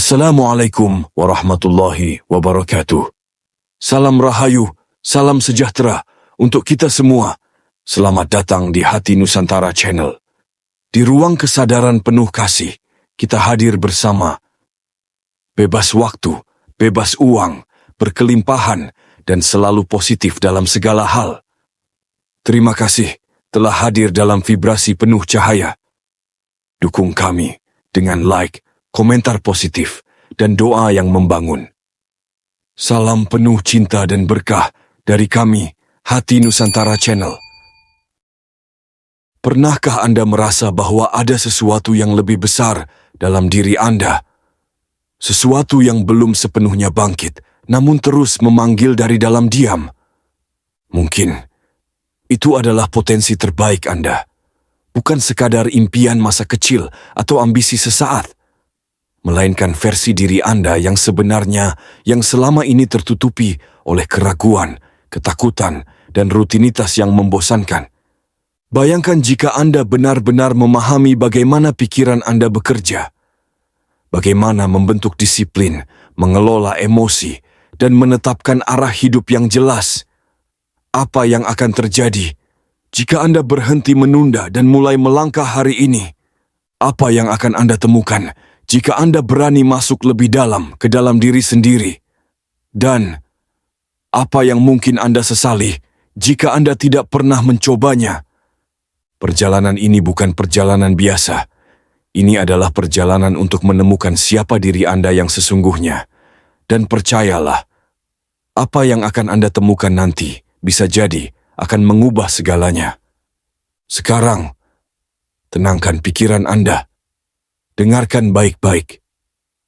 Assalamualaikum warahmatullahi wabarakatuh. Salam rahayu, salam sejahtera untuk kita semua. Selamat datang di Hati Nusantara Channel. Di ruang kesadaran penuh kasih, kita hadir bersama. Bebas waktu, bebas uang, berkelimpahan, dan selalu positif dalam segala hal. Terima kasih telah hadir dalam vibrasi penuh cahaya. Dukung kami dengan like, komentar positif, dan doa yang membangun. Salam penuh cinta dan berkah dari kami, Hati Nusantara Channel. Pernahkah Anda merasa bahwa ada sesuatu yang lebih besar dalam diri Anda? Sesuatu yang belum sepenuhnya bangkit, namun terus memanggil dari dalam diam. Mungkin itu adalah potensi terbaik Anda, bukan sekadar impian masa kecil atau ambisi sesaat, melainkan versi diri Anda yang sebenarnya yang selama ini tertutupi oleh keraguan, ketakutan, dan rutinitas yang membosankan. Bayangkan jika Anda benar-benar memahami bagaimana pikiran Anda bekerja, bagaimana membentuk disiplin, mengelola emosi, dan menetapkan arah hidup yang jelas. Apa yang akan terjadi jika Anda berhenti menunda dan mulai melangkah hari ini? Apa yang akan Anda temukan jika Anda berani masuk lebih dalam ke dalam diri sendiri? Dan apa yang mungkin Anda sesali jika Anda tidak pernah mencobanya? Perjalanan ini bukan perjalanan biasa. Ini adalah perjalanan untuk menemukan siapa diri Anda yang sesungguhnya. Dan percayalah, apa yang akan Anda temukan nanti bisa jadi akan mengubah segalanya. Sekarang, tenangkan pikiran Anda. Dengarkan baik-baik,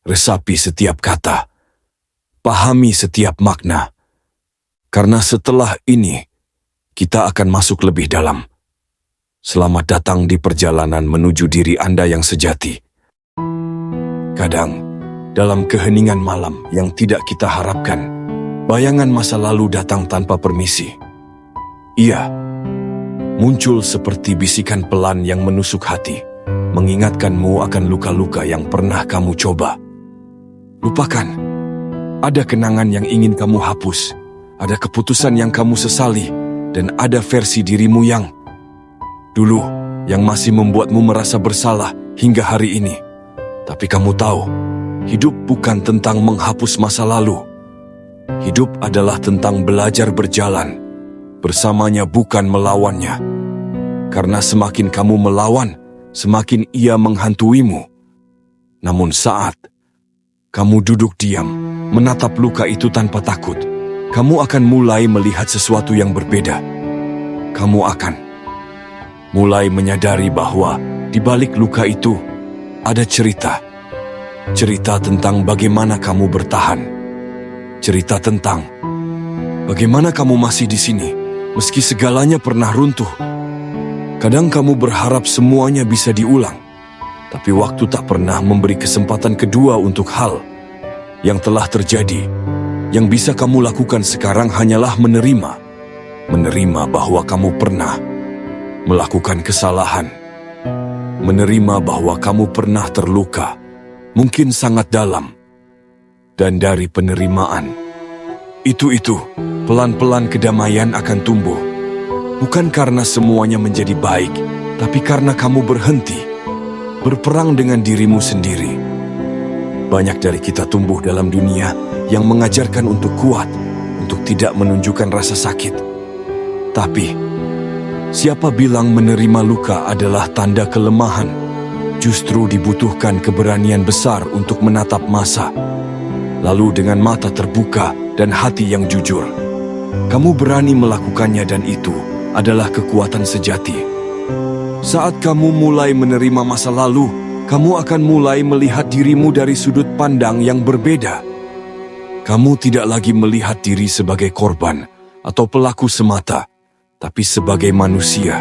resapi setiap kata, pahami setiap makna. Karena setelah ini, kita akan masuk lebih dalam. Selamat datang di perjalanan menuju diri Anda yang sejati. Kadang, dalam keheningan malam yang tidak kita harapkan, bayangan masa lalu datang tanpa permisi. Ia muncul seperti bisikan pelan yang menusuk hati, mengingatkanmu akan luka-luka yang pernah kamu coba. Lupakan. Ada kenangan yang ingin kamu hapus, ada keputusan yang kamu sesali, dan ada versi dirimu yang dulu, yang masih membuatmu merasa bersalah hingga hari ini. Tapi kamu tahu, hidup bukan tentang menghapus masa lalu. Hidup adalah tentang belajar berjalan bersamanya, bukan melawannya. Karena semakin kamu melawan, semakin ia menghantuimu. Namun saat kamu duduk diam, menatap luka itu tanpa takut, kamu akan mulai melihat sesuatu yang berbeda. Kamu akan mulai menyadari bahwa di balik luka itu ada cerita. Cerita tentang bagaimana kamu bertahan. Cerita tentang bagaimana kamu masih di sini, meski segalanya pernah runtuh. Kadang kamu berharap semuanya bisa diulang, tapi waktu tak pernah memberi kesempatan kedua untuk hal yang telah terjadi. Yang bisa kamu lakukan sekarang hanyalah menerima. Menerima bahwa kamu pernah melakukan kesalahan. Menerima bahwa kamu pernah terluka, mungkin sangat dalam. Dan dari penerimaan itu, pelan-pelan kedamaian akan tumbuh. Bukan karena semuanya menjadi baik, tapi karena kamu berhenti berperang dengan dirimu sendiri. Banyak dari kita tumbuh dalam dunia yang mengajarkan untuk kuat, untuk tidak menunjukkan rasa sakit. Tapi, siapa bilang menerima luka adalah tanda kelemahan? Justru dibutuhkan keberanian besar untuk menatap masa. Lalu dengan mata terbuka dan hati yang jujur, kamu berani melakukannya, dan itu adalah kekuatan sejati. Saat kamu mulai menerima masa lalu, kamu akan mulai melihat dirimu dari sudut pandang yang berbeda. Kamu tidak lagi melihat diri sebagai korban atau pelaku semata, tapi sebagai manusia.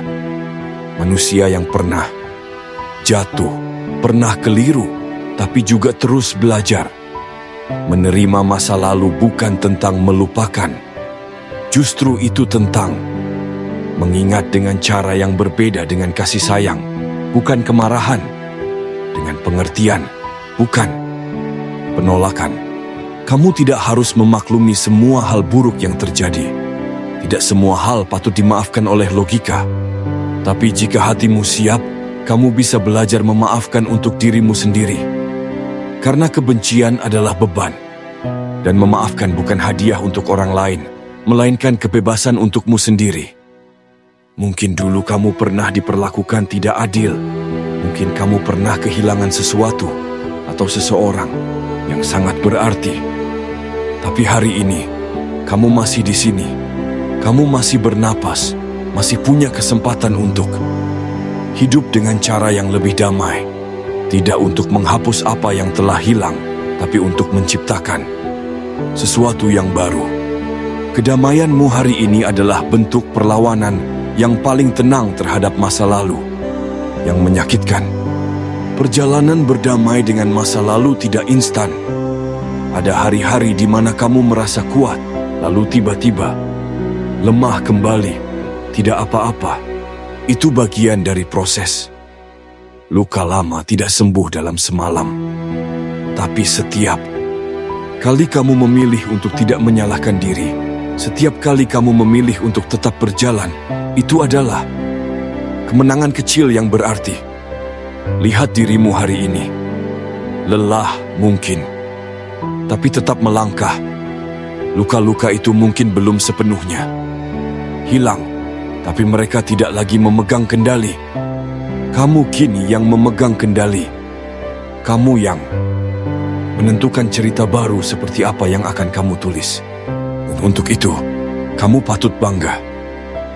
Manusia yang pernah jatuh, pernah keliru, tapi juga terus belajar. Menerima masa lalu bukan tentang melupakan. Justru itu tentang mengingat dengan cara yang berbeda, dengan kasih sayang, bukan kemarahan, dengan pengertian, bukan penolakan. Kamu tidak harus memaklumi semua hal buruk yang terjadi. Tidak semua hal patut dimaafkan oleh logika. Tapi jika hatimu siap, kamu bisa belajar memaafkan untuk dirimu sendiri. Karena kebencian adalah beban. Dan memaafkan bukan hadiah untuk orang lain, melainkan kebebasan untukmu sendiri. Mungkin dulu kamu pernah diperlakukan tidak adil. Mungkin kamu pernah kehilangan sesuatu atau seseorang yang sangat berarti. Tapi hari ini, kamu masih di sini. Kamu masih bernapas, masih punya kesempatan untuk hidup dengan cara yang lebih damai. Tidak untuk menghapus apa yang telah hilang, tapi untuk menciptakan sesuatu yang baru. Kedamaianmu hari ini adalah bentuk perlawanan yang paling tenang terhadap masa lalu yang menyakitkan. Perjalanan berdamai dengan masa lalu tidak instan. Ada hari-hari di mana kamu merasa kuat, lalu tiba-tiba lemah kembali. Tidak apa-apa. Itu bagian dari proses. Luka lama tidak sembuh dalam semalam. Tapi setiap kali kamu memilih untuk tidak menyalahkan diri, setiap kali kamu memilih untuk tetap berjalan, itu adalah kemenangan kecil yang berarti. Lihat dirimu hari ini. Lelah mungkin, tapi tetap melangkah. Luka-luka itu mungkin belum sepenuhnya hilang, tapi mereka tidak lagi memegang kendali. Kamu kini yang memegang kendali. Kamu yang menentukan cerita baru seperti apa yang akan kamu tulis. Dan untuk itu, kamu patut bangga.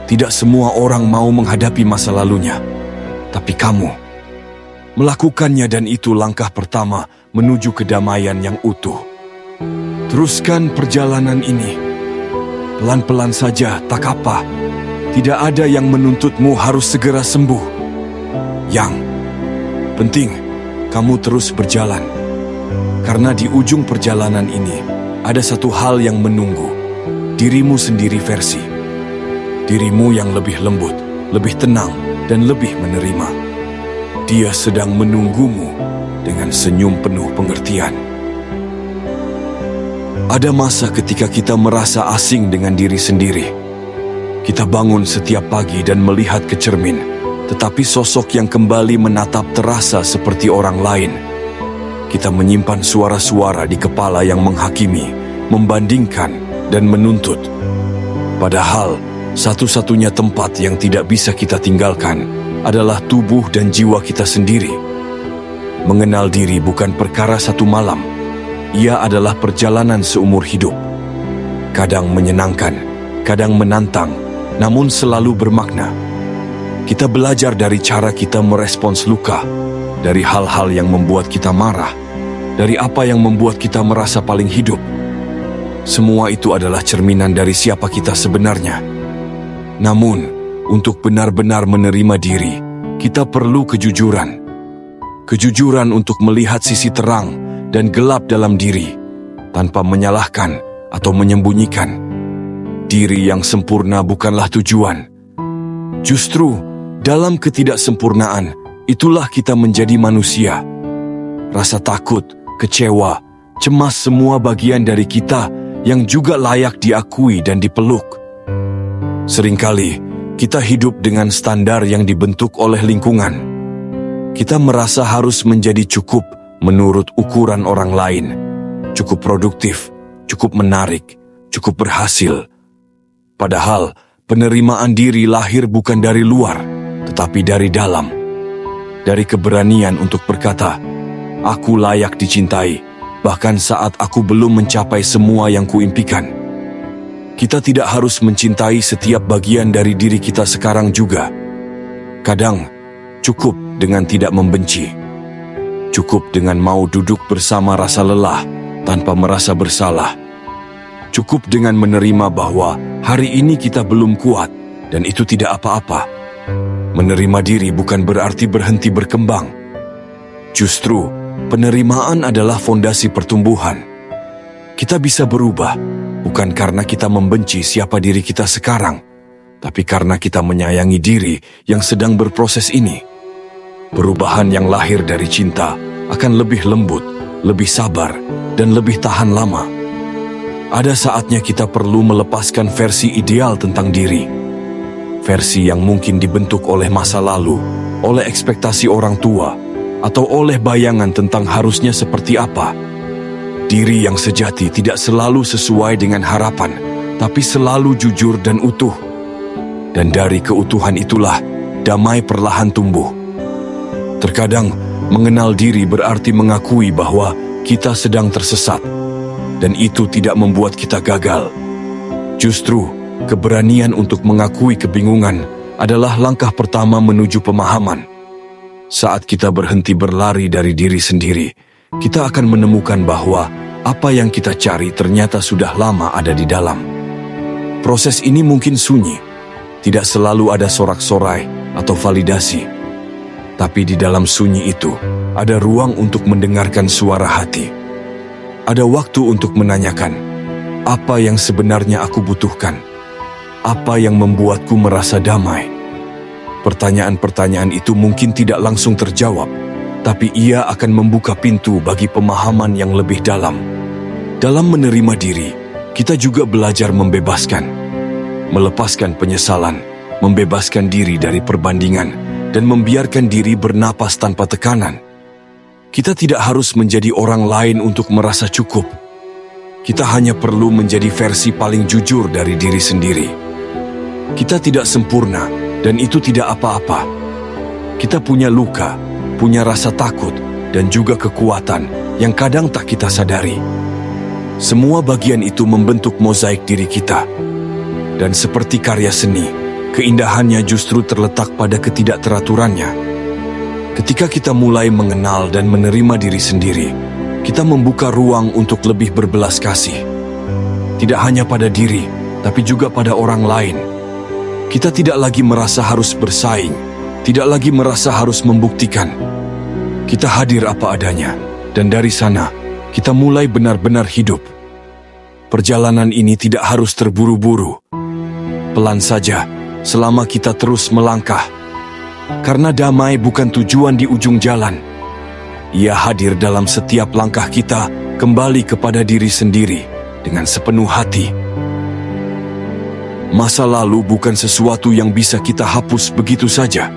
Tidak semua orang mau menghadapi masa lalunya, tapi kamu melakukannya, dan itu langkah pertama menuju kedamaian yang utuh. Teruskan perjalanan ini. Pelan-pelan saja, tak apa. Tidak ada yang menuntutmu harus segera sembuh. Yang penting, kamu terus berjalan. Karena di ujung perjalanan ini, ada satu hal yang menunggu. Dirimu sendiri versi. Dirimu yang lebih lembut, lebih tenang, dan lebih menerima. Dia sedang menunggumu dengan senyum penuh pengertian. Ada masa ketika kita merasa asing dengan diri sendiri. Kita bangun setiap pagi dan melihat ke cermin, tetapi sosok yang kembali menatap terasa seperti orang lain. Kita menyimpan suara-suara di kepala yang menghakimi, membandingkan, dan menuntut. Padahal, satu-satunya tempat yang tidak bisa kita tinggalkan adalah tubuh dan jiwa kita sendiri. Mengenal diri bukan perkara satu malam. Ia adalah perjalanan seumur hidup. Kadang menyenangkan, kadang menantang, namun selalu bermakna. Kita belajar dari cara kita merespons luka, dari hal-hal yang membuat kita marah, dari apa yang membuat kita merasa paling hidup. Semua itu adalah cerminan dari siapa kita sebenarnya. Namun, untuk benar-benar menerima diri, kita perlu kejujuran. Kejujuran untuk melihat sisi terang dan gelap dalam diri, tanpa menyalahkan atau menyembunyikan. Diri yang sempurna bukanlah tujuan. Justru, dalam ketidaksempurnaan, itulah kita menjadi manusia. Rasa takut, kecewa, cemas semua bagian dari kita yang juga layak diakui dan dipeluk. Seringkali, kita hidup dengan standar yang dibentuk oleh lingkungan. Kita merasa harus menjadi cukup menurut ukuran orang lain, cukup produktif, cukup menarik, cukup berhasil. Padahal, penerimaan diri lahir bukan dari luar, tetapi dari dalam. Dari keberanian untuk berkata, aku layak dicintai, bahkan saat aku belum mencapai semua yang kuimpikan. Kita tidak harus mencintai setiap bagian dari diri kita sekarang juga. Kadang, cukup dengan tidak membenci. Cukup dengan mau duduk bersama rasa lelah tanpa merasa bersalah. Cukup dengan menerima bahwa hari ini kita belum kuat dan itu tidak apa-apa. Menerima diri bukan berarti berhenti berkembang. Justru, penerimaan adalah fondasi pertumbuhan. Kita bisa berubah bukan karena kita membenci siapa diri kita sekarang, tapi karena kita menyayangi diri yang sedang berproses ini. Perubahan yang lahir dari cinta akan lebih lembut, lebih sabar, dan lebih tahan lama. Ada saatnya kita perlu melepaskan versi ideal tentang diri. Versi yang mungkin dibentuk oleh masa lalu, oleh ekspektasi orang tua, atau oleh bayangan tentang harusnya seperti apa. Diri yang sejati tidak selalu sesuai dengan harapan, tapi selalu jujur dan utuh. Dan dari keutuhan itulah damai perlahan tumbuh. Terkadang, mengenal diri berarti mengakui bahwa kita sedang tersesat, dan itu tidak membuat kita gagal. Justru, keberanian untuk mengakui kebingungan adalah langkah pertama menuju pemahaman. Saat kita berhenti berlari dari diri sendiri, kita akan menemukan bahwa apa yang kita cari ternyata sudah lama ada di dalam. Proses ini mungkin sunyi, tidak selalu ada sorak-sorai atau validasi. Tapi di dalam sunyi itu, ada ruang untuk mendengarkan suara hati. Ada waktu untuk menanyakan, apa yang sebenarnya aku butuhkan? Apa yang membuatku merasa damai? Pertanyaan-pertanyaan itu mungkin tidak langsung terjawab, tapi ia akan membuka pintu bagi pemahaman yang lebih dalam. Dalam menerima diri, kita juga belajar membebaskan, melepaskan penyesalan, membebaskan diri dari perbandingan, dan membiarkan diri bernapas tanpa tekanan. Kita tidak harus menjadi orang lain untuk merasa cukup. Kita hanya perlu menjadi versi paling jujur dari diri sendiri. Kita tidak sempurna, dan itu tidak apa-apa. Kita punya luka, punya rasa takut, dan juga kekuatan yang kadang tak kita sadari. Semua bagian itu membentuk mozaik diri kita. Dan seperti karya seni, keindahannya justru terletak pada ketidakteraturannya. Ketika kita mulai mengenal dan menerima diri sendiri, kita membuka ruang untuk lebih berbelas kasih. Tidak hanya pada diri, tapi juga pada orang lain. Kita tidak lagi merasa harus bersaing, tidak lagi merasa harus membuktikan. Kita hadir apa adanya, dan dari sana, kita mulai benar-benar hidup. Perjalanan ini tidak harus terburu-buru. Pelan saja, selama kita terus melangkah. Karena damai bukan tujuan di ujung jalan. Ia hadir dalam setiap langkah kita kembali kepada diri sendiri dengan sepenuh hati. Masa lalu bukan sesuatu yang bisa kita hapus begitu saja.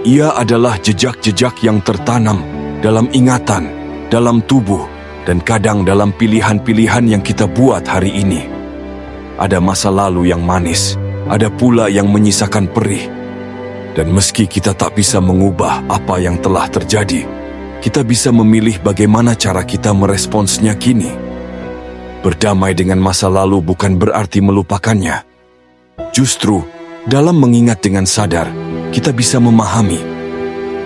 Ia adalah jejak-jejak yang tertanam dalam ingatan, dalam tubuh, dan kadang dalam pilihan-pilihan yang kita buat hari ini. Ada masa lalu yang manis, ada pula yang menyisakan perih. Dan meski kita tak bisa mengubah apa yang telah terjadi, kita bisa memilih bagaimana cara kita meresponsnya kini. Berdamai dengan masa lalu bukan berarti melupakannya. Justru, dalam mengingat dengan sadar, kita bisa memahami.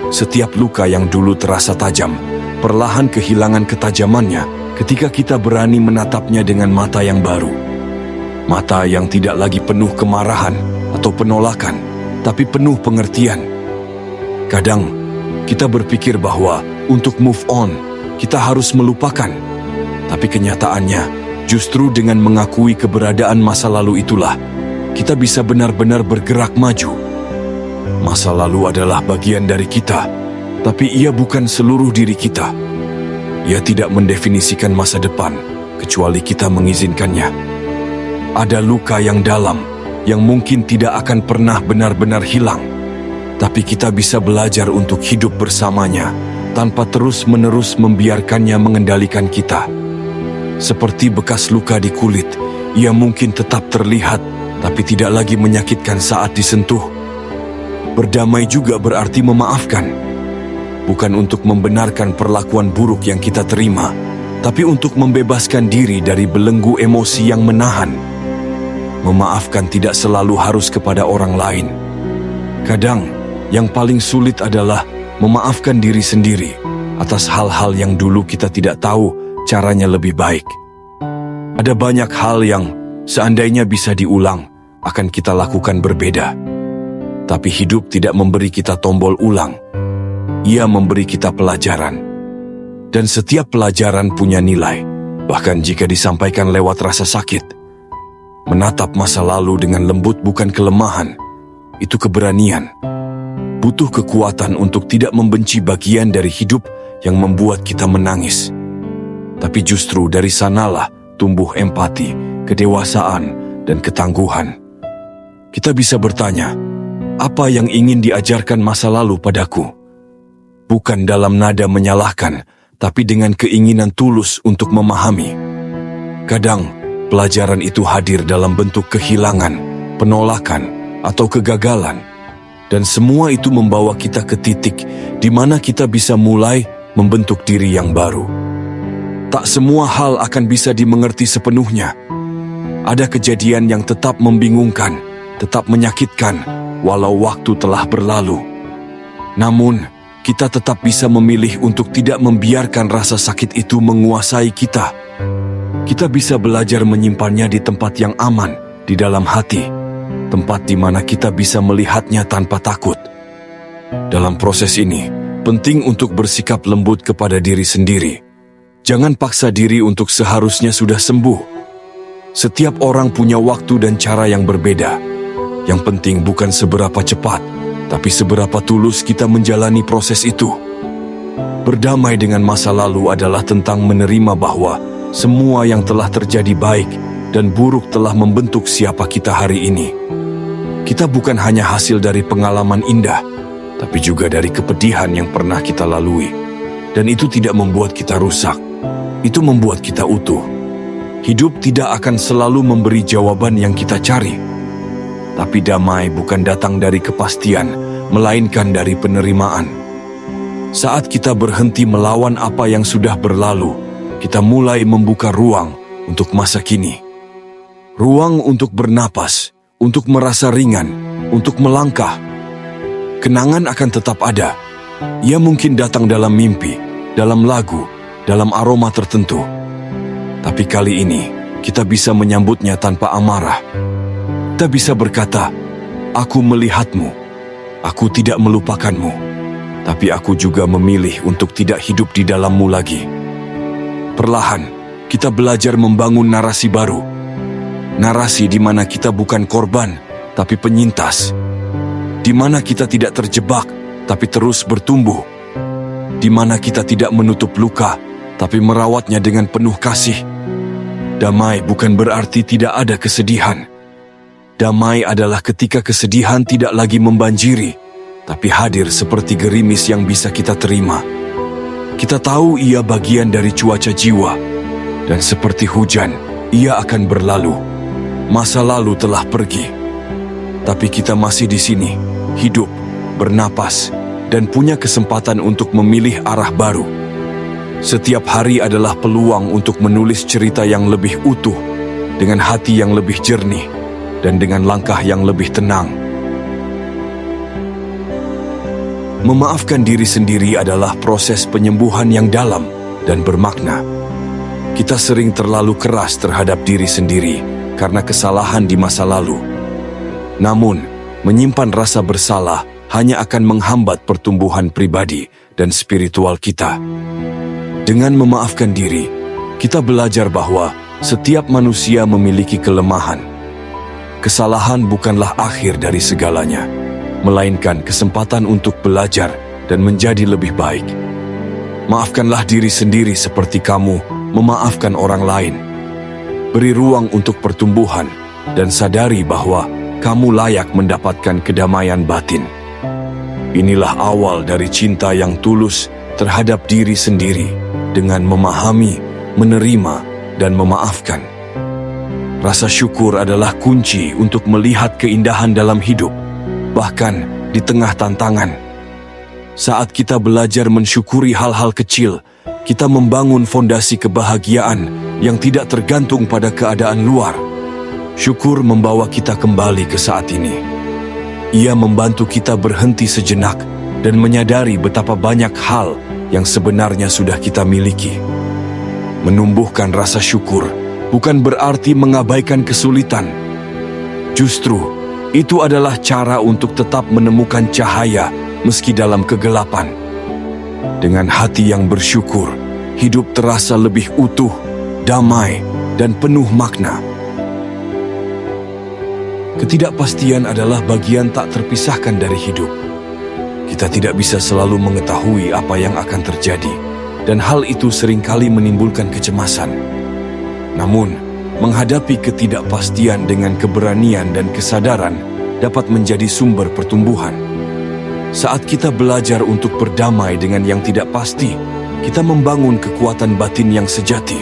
Setiap luka yang dulu terasa tajam, perlahan kehilangan ketajamannya ketika kita berani menatapnya dengan mata yang baru. Mata yang tidak lagi penuh kemarahan atau penolakan, tapi penuh pengertian. Kadang, kita berpikir bahwa untuk move on, kita harus melupakan. Tapi kenyataannya, justru dengan mengakui keberadaan masa lalu itulah, kita bisa benar-benar bergerak maju. Masa lalu adalah bagian dari kita, tapi ia bukan seluruh diri kita. Ia tidak mendefinisikan masa depan, kecuali kita mengizinkannya. Ada luka yang dalam, yang mungkin tidak akan pernah benar-benar hilang. Tapi kita bisa belajar untuk hidup bersamanya, tanpa terus-menerus membiarkannya mengendalikan kita. Seperti bekas luka di kulit, ia mungkin tetap terlihat, tapi tidak lagi menyakitkan saat disentuh. Berdamai juga berarti memaafkan. Bukan untuk membenarkan perlakuan buruk yang kita terima, tapi untuk membebaskan diri dari belenggu emosi yang menahan. Memaafkan tidak selalu harus kepada orang lain. Kadang, yang paling sulit adalah memaafkan diri sendiri atas hal-hal yang dulu kita tidak tahu caranya lebih baik. Ada banyak hal yang seandainya bisa diulang, akan kita lakukan berbeda. Tapi hidup tidak memberi kita tombol ulang. Ia memberi kita pelajaran. Dan setiap pelajaran punya nilai, bahkan jika disampaikan lewat rasa sakit. Menatap masa lalu dengan lembut bukan kelemahan, itu keberanian. Butuh kekuatan untuk tidak membenci bagian dari hidup yang membuat kita menangis. tapi justru dari sanalah tumbuh empati, kedewasaan, dan ketangguhan. Kita bisa bertanya, apa yang ingin diajarkan masa lalu padaku? Bukan dalam nada menyalahkan, tapi dengan keinginan tulus untuk memahami. Kadang, pelajaran itu hadir dalam bentuk kehilangan, penolakan, atau kegagalan. Dan semua itu membawa kita ke titik di mana kita bisa mulai membentuk diri yang baru. Tak semua hal akan bisa dimengerti sepenuhnya. Ada kejadian yang tetap membingungkan, tetap menyakitkan, walau waktu telah berlalu. Namun, kita tetap bisa memilih untuk tidak membiarkan rasa sakit itu menguasai kita. Kita bisa belajar menyimpannya di tempat yang aman, di dalam hati, tempat di mana kita bisa melihatnya tanpa takut. Dalam proses ini, penting untuk bersikap lembut kepada diri sendiri. Jangan paksa diri untuk seharusnya sudah sembuh. Setiap orang punya waktu dan cara yang berbeda. Yang penting bukan seberapa cepat, tapi seberapa tulus kita menjalani proses itu. Berdamai dengan masa lalu adalah tentang menerima bahwa semua yang telah terjadi baik dan buruk telah membentuk siapa kita hari ini. Kita bukan hanya hasil dari pengalaman indah, tapi juga dari kepedihan yang pernah kita lalui. Dan itu tidak membuat kita rusak. Itu membuat kita utuh. Hidup tidak akan selalu memberi jawaban yang kita cari. Tapi damai bukan datang dari kepastian, melainkan dari penerimaan. Saat kita berhenti melawan apa yang sudah berlalu, kita mulai membuka ruang untuk masa kini. Ruang untuk bernapas, untuk merasa ringan, untuk melangkah. Kenangan akan tetap ada. Ia mungkin datang dalam mimpi, dalam lagu, dalam aroma tertentu. Tapi kali ini, kita bisa menyambutnya tanpa amarah. Kita bisa berkata, aku melihatmu, aku tidak melupakanmu, tapi aku juga memilih untuk tidak hidup di dalammu lagi. Perlahan, kita belajar membangun narasi baru. Narasi di mana kita bukan korban, tapi penyintas. Di mana kita tidak terjebak, tapi terus bertumbuh. Di mana kita tidak menutup luka, tapi merawatnya dengan penuh kasih. Damai bukan berarti tidak ada kesedihan. Damai adalah ketika kesedihan tidak lagi membanjiri, tapi hadir seperti gerimis yang bisa kita terima. Kita tahu ia bagian dari cuaca jiwa, dan seperti hujan, ia akan berlalu. Masa lalu telah pergi, tapi kita masih di sini, hidup, bernapas, dan punya kesempatan untuk memilih arah baru. Setiap hari adalah peluang untuk menulis cerita yang lebih utuh, dengan hati yang lebih jernih, dan dengan langkah yang lebih tenang. Memaafkan diri sendiri adalah proses penyembuhan yang dalam dan bermakna. Kita sering terlalu keras terhadap diri sendiri karena kesalahan di masa lalu. Namun, menyimpan rasa bersalah hanya akan menghambat pertumbuhan pribadi dan spiritual kita. Dengan memaafkan diri, kita belajar bahwa setiap manusia memiliki kelemahan. Kesalahan bukanlah akhir dari segalanya, melainkan kesempatan untuk belajar dan menjadi lebih baik. Maafkanlah diri sendiri seperti kamu memaafkan orang lain. Beri ruang untuk pertumbuhan dan sadari bahwa kamu layak mendapatkan kedamaian batin. Inilah awal dari cinta yang tulus terhadap diri sendiri dengan memahami, menerima, dan memaafkan. Rasa syukur adalah kunci untuk melihat keindahan dalam hidup, bahkan di tengah tantangan. Saat kita belajar mensyukuri hal-hal kecil, kita membangun fondasi kebahagiaan yang tidak tergantung pada keadaan luar. Syukur membawa kita kembali ke saat ini. Ia membantu kita berhenti sejenak dan menyadari betapa banyak hal yang sebenarnya sudah kita miliki. Menumbuhkan rasa syukur bukan berarti mengabaikan kesulitan. Justru, itu adalah cara untuk tetap menemukan cahaya meski dalam kegelapan. Dengan hati yang bersyukur, hidup terasa lebih utuh, damai, dan penuh makna. Ketidakpastian adalah bagian tak terpisahkan dari hidup. Kita tidak bisa selalu mengetahui apa yang akan terjadi, dan hal itu seringkali menimbulkan kecemasan. Namun, menghadapi ketidakpastian dengan keberanian dan kesadaran dapat menjadi sumber pertumbuhan. Saat kita belajar untuk berdamai dengan yang tidak pasti, kita membangun kekuatan batin yang sejati.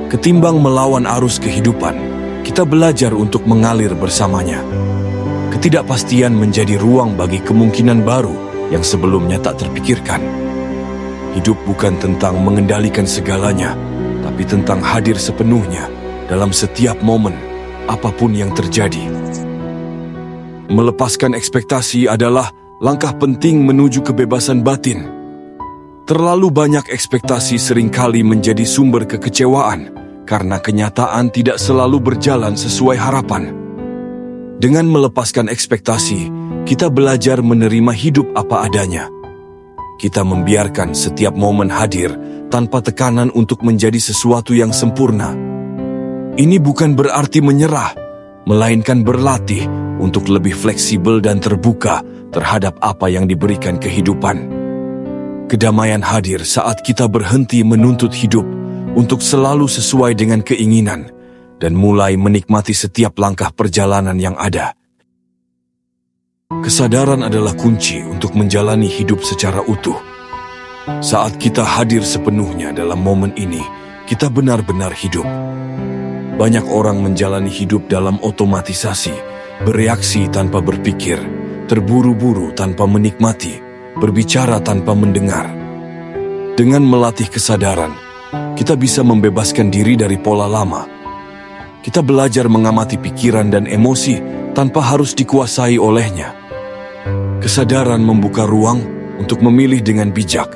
Ketimbang melawan arus kehidupan, kita belajar untuk mengalir bersamanya. Ketidakpastian menjadi ruang bagi kemungkinan baru yang sebelumnya tak terpikirkan. Hidup bukan tentang mengendalikan segalanya, tapi tentang hadir sepenuhnya dalam setiap momen, apapun yang terjadi. Melepaskan ekspektasi adalah langkah penting menuju kebebasan batin. Terlalu banyak ekspektasi seringkali menjadi sumber kekecewaan karena kenyataan tidak selalu berjalan sesuai harapan. Dengan melepaskan ekspektasi, kita belajar menerima hidup apa adanya. Kita membiarkan setiap momen hadir tanpa tekanan untuk menjadi sesuatu yang sempurna. Ini bukan berarti menyerah, melainkan berlatih untuk lebih fleksibel dan terbuka terhadap apa yang diberikan kehidupan. Kedamaian hadir saat kita berhenti menuntut hidup untuk selalu sesuai dengan keinginan dan mulai menikmati setiap langkah perjalanan yang ada. Kesadaran adalah kunci untuk menjalani hidup secara utuh. Saat kita hadir sepenuhnya dalam momen ini, kita benar-benar hidup. Banyak orang menjalani hidup dalam otomatisasi, bereaksi tanpa berpikir, terburu-buru tanpa menikmati, berbicara tanpa mendengar. Dengan melatih kesadaran, kita bisa membebaskan diri dari pola lama. Kita belajar mengamati pikiran dan emosi tanpa harus dikuasai olehnya. Kesadaran membuka ruang untuk memilih dengan bijak,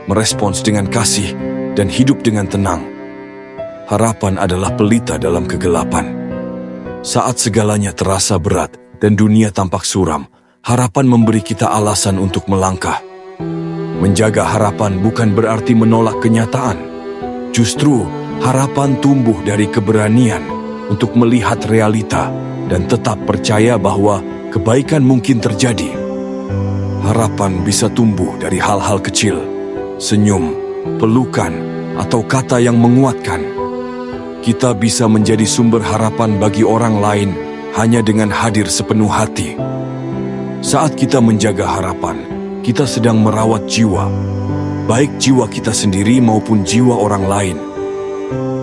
merespons dengan kasih, dan hidup dengan tenang. Harapan adalah pelita dalam kegelapan. Saat segalanya terasa berat dan dunia tampak suram, harapan memberi kita alasan untuk melangkah. Menjaga harapan bukan berarti menolak kenyataan. Justru, harapan tumbuh dari keberanian untuk melihat realita dan tetap percaya bahwa kebaikan mungkin terjadi. Harapan bisa tumbuh dari hal-hal kecil, senyum, pelukan, atau kata yang menguatkan. Kita bisa menjadi sumber harapan bagi orang lain hanya dengan hadir sepenuh hati. Saat kita menjaga harapan, kita sedang merawat jiwa, baik jiwa kita sendiri maupun jiwa orang lain.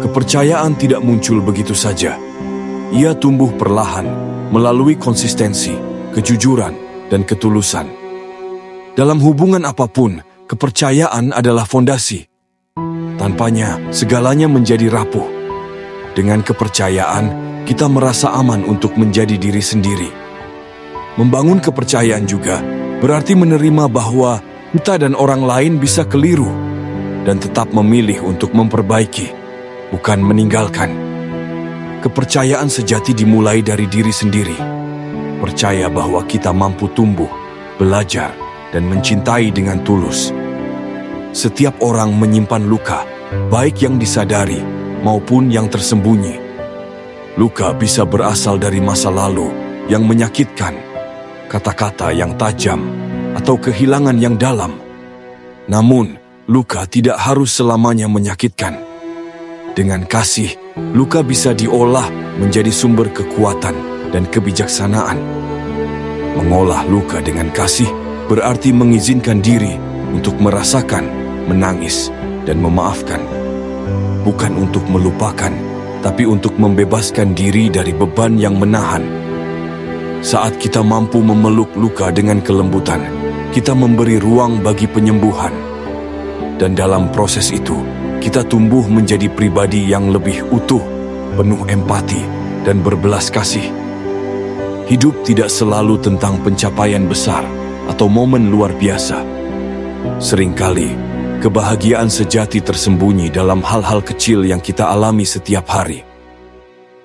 Kepercayaan tidak muncul begitu saja. Ia tumbuh perlahan melalui konsistensi, kejujuran, dan ketulusan. Dalam hubungan apapun, kepercayaan adalah fondasi. Tanpanya, segalanya menjadi rapuh. Dengan kepercayaan, kita merasa aman untuk menjadi diri sendiri. Membangun kepercayaan juga berarti menerima bahwa kita dan orang lain bisa keliru dan tetap memilih untuk memperbaiki, bukan meninggalkan. Kepercayaan sejati dimulai dari diri sendiri. Percaya bahwa kita mampu tumbuh, belajar, dan mencintai dengan tulus. Setiap orang menyimpan luka, baik yang disadari maupun yang tersembunyi. Luka bisa berasal dari masa lalu yang menyakitkan, kata-kata yang tajam, atau kehilangan yang dalam. Namun, luka tidak harus selamanya menyakitkan. Dengan kasih, luka bisa diolah menjadi sumber kekuatan dan kebijaksanaan. Mengolah luka dengan kasih berarti mengizinkan diri untuk merasakan, menangis, dan memaafkan. Bukan untuk melupakan, tapi untuk membebaskan diri dari beban yang menahan. Saat kita mampu memeluk luka dengan kelembutan, kita memberi ruang bagi penyembuhan. Dan dalam proses itu, kita tumbuh menjadi pribadi yang lebih utuh, penuh empati, dan berbelas kasih. Hidup tidak selalu tentang pencapaian besar atau momen luar biasa. Seringkali, kebahagiaan sejati tersembunyi dalam hal-hal kecil yang kita alami setiap hari.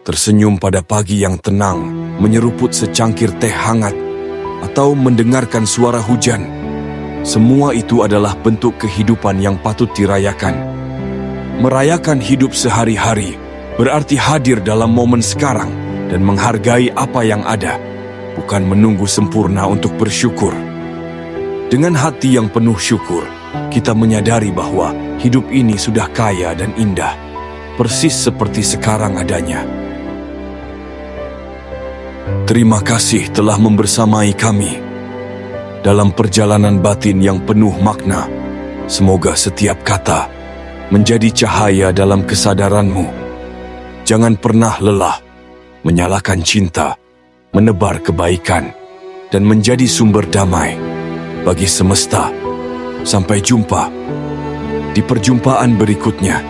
Tersenyum pada pagi yang tenang, menyeruput secangkir teh hangat, atau mendengarkan suara hujan. Semua itu adalah bentuk kehidupan yang patut dirayakan. Merayakan hidup sehari-hari berarti hadir dalam momen sekarang dan menghargai apa yang ada, bukan menunggu sempurna untuk bersyukur. Dengan hati yang penuh syukur, kita menyadari bahwa hidup ini sudah kaya dan indah, persis seperti sekarang adanya. Terima kasih telah membersamai kami dalam perjalanan batin yang penuh makna. Semoga setiap kata menjadi cahaya dalam kesadaranmu. Jangan pernah lelah menyalakan cinta, menebar kebaikan, dan menjadi sumber damai bagi semesta. Sampai jumpa di perjumpaan berikutnya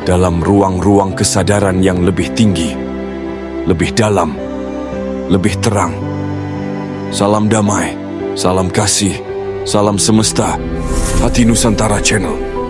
dalam ruang-ruang kesadaran yang lebih tinggi, lebih dalam, lebih terang. Salam damai, salam kasih, salam semesta. Hati Nusantara Channel.